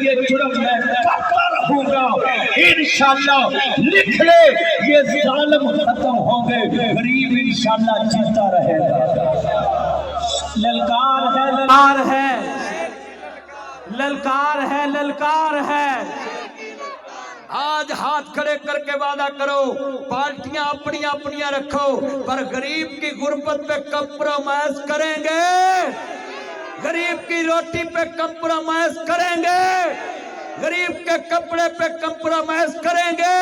یہ جرم میں کرتا رہوں گا، انشاءاللہ لکھ لے یہ ظالم ختم ہوں گے، غریب انشاءاللہ جیتا رہے گا۔ للکار ہے، للکار ہے، للکار ہے، للکار ہے۔ آج ہاتھ کھڑے کر کے وعدہ کرو، پارٹیاں اپنی اپنیاں رکھو، پر غریب کی غربت پہ کمپرومائز کریں گے، غریب کی روٹی پہ کمپرومائز کریں گے، غریب کے کپڑے پہ کمپرومائز کریں گے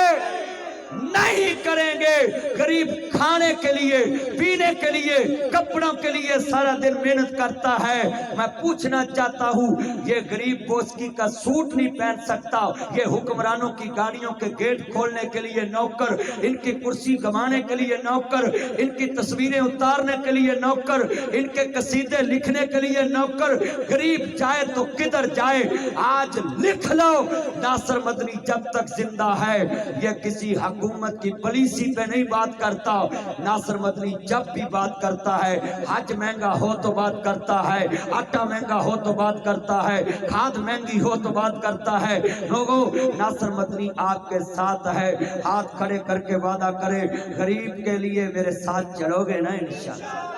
نہیں کریں گے۔ غریب کھانے کے لیے، پینے کے لیے، کپڑوں کے لیے سارا دن محنت کرتا ہے۔ میں پوچھنا چاہتا ہوں، یہ غریب بوسکی کا سوٹ نہیں پہن سکتا، یہ حکمرانوں کی گاڑیوں کے گیٹ کھولنے کے لیے نوکر، ان کی کرسی گھمانے کے لیے نوکر، ان کی تصویریں اتارنے کے لیے نوکر، ان کے قصیدے لکھنے کے لیے نوکر۔ غریب جائے تو کدھر جائے؟ آج لکھ لو، ناصر مدنی جب تک زندہ ہے یہ کسی حکومت کی پالیسی پہ نہیں بات کرتا۔ ناصر مدنی جب بھی بات کرتا ہے، حج مہنگا ہو تو بات کرتا ہے، آٹا مہنگا ہو تو بات کرتا ہے، کھاد مہنگی ہو تو بات کرتا ہے۔ لوگوں، ناصر مدنی آپ کے ساتھ ہے، ہاتھ کھڑے کر کے وعدہ کرے، غریب کے لیے میرے ساتھ چلو گے نا انشاءاللہ؟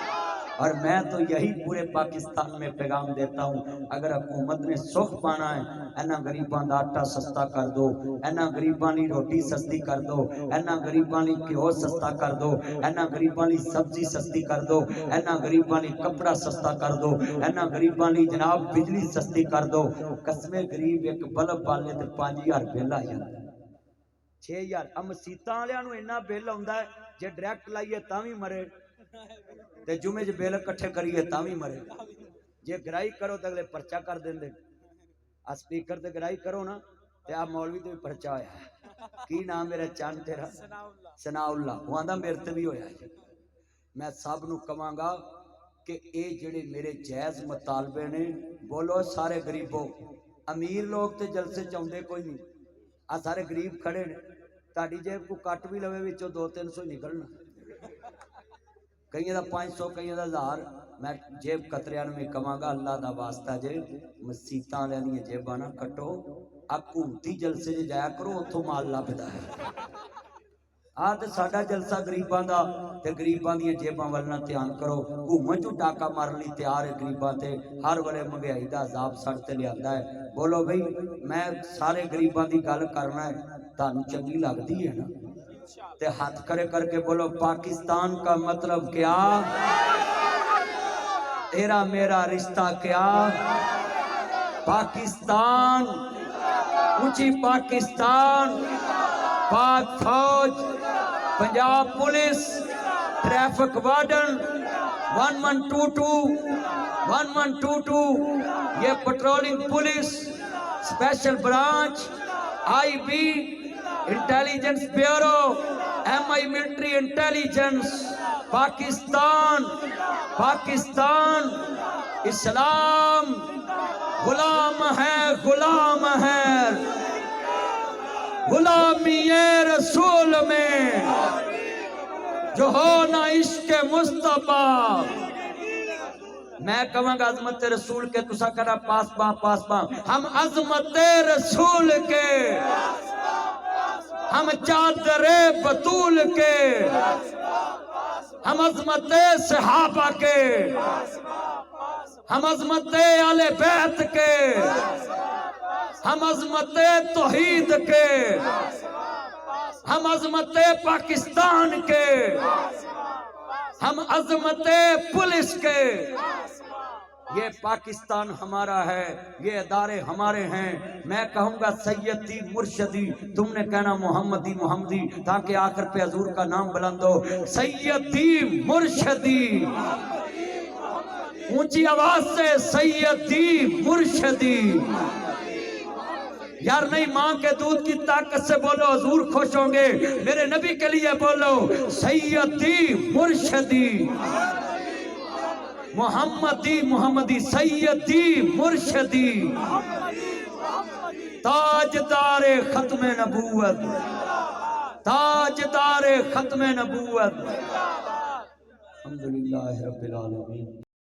اور میں تو یہی پورے پاکستان میں پیغام دیتا ہوں، اگر حکومت نے سکھ پانا ہے، اینا غریباں دا آٹا سستا کر دو، اینا غریباں دی روٹی سستی کر دو، اینا غریباں دی گھیو سستا کر دو، اینا غریباں دی سبزی سستی کر دو، اینا غریباں دی کپڑا سستا کر دو، اینا غریباں دی جناب بجلی سستی کر دو۔ قسمِ غریب ایک بلب بالے تے 5000 بل آ جاتا 6000 مسیتاں والےاں نوں اینا بل آوندا ہے، جے ڈائریکٹ لائیے تاں وی مرے تے جمعے چ بل اکٹھے کریے تاں وی مرے، جے گرائی کرو تے اگلے پرچہ کر دیندے۔ اسپیکر تے گرائی کرو نا تے آ مولوی تے بھی پرچہ ہویا ہے، کی نام میرا چاند تیرا؟ ثناء اللہ، وہ آندا میرے تے بھی ہویا ہے۔ میں سب نو کہاں گا کہ اے جڑے میرے جائز مطالبے نے، بولو سارے غریبوں، امیر لوگ تے جلسے چاہندے کوئی نہیں، آ سارے غریب کھڑے نے، تہاڈی جیب کو کٹ بھی لوے وچوں 200-300 نکلنا، کئی دا 500 کئی دا 1000۔ میں جیب قطریاں میں کہاں گا اللہ دا واسطہ جے مسیتاں والے دی جیباں نہ کٹو، حکومتی جلسے جے جایا کرو اتھوں مال لبدا ہے۔ تے ساڈا جلسہ غریباں دا تے غریباں دی جیباں ول نہ دھیان کرو، حکومت جو ڈاکا مارن لئی تیار ہے غریباں تے، ہر ویلے مہنگائی دا عذاب سڑ تے لیندا ہے۔ بولو بھئی میں سارے غریباں دی گل کرنا ہے، تانوں چنگی لگدی ہے نا؟ تے ہاتھ کھڑے کر کے بولو، پاکستان کا مطلب کیا؟ تیرا میرا رشتہ کیا؟ پاکستان، اونچی پاکستان، پاک فوج، پنجاب پولیس، ٹریفک وارڈن 1122 1122، یہ patrolling police, special branch, I B, intelligence bureau, M I military intelligence, Pakistan, Pakistan, اسلام غلام ہے، غلام ہے، غلامی رسول میں جو ہو نہ عشق مصطفیٰ۔ میں کہاں گا عظمت رسول کے، تسا کرا پاس باں پاس باں، ہم عظمت رسول کے، ہم چادر بطول کے، ہم عظمت صحابہ کے، ہم عظمت آل بیت کے، ہم عظمت توحید کے، ہم عظمت پاکستان کے، ہم عظمت پولیس کے۔ یہ پاکستان ہمارا ہے، یہ ادارے ہمارے ہیں۔ میں کہوں گا سیدی مرشدی، تم نے کہنا محمدی محمدی، تاکہ آخر پہ حضور کا نام بلند ہو۔ سیدی مرشدی، اونچی آواز سے سیدی مرشدی۔ یار نہیں، ماں کے دودھ کی طاقت سے بولو، حضور خوش ہوں گے۔ میرے نبی کے لیے بولو، سیدی مرشدی، محمدی محمدی، سیدی مرشدی، تاجدار ختم نبوت، تاجدار ختم نبوت۔ الحمدللہ رب العالمین۔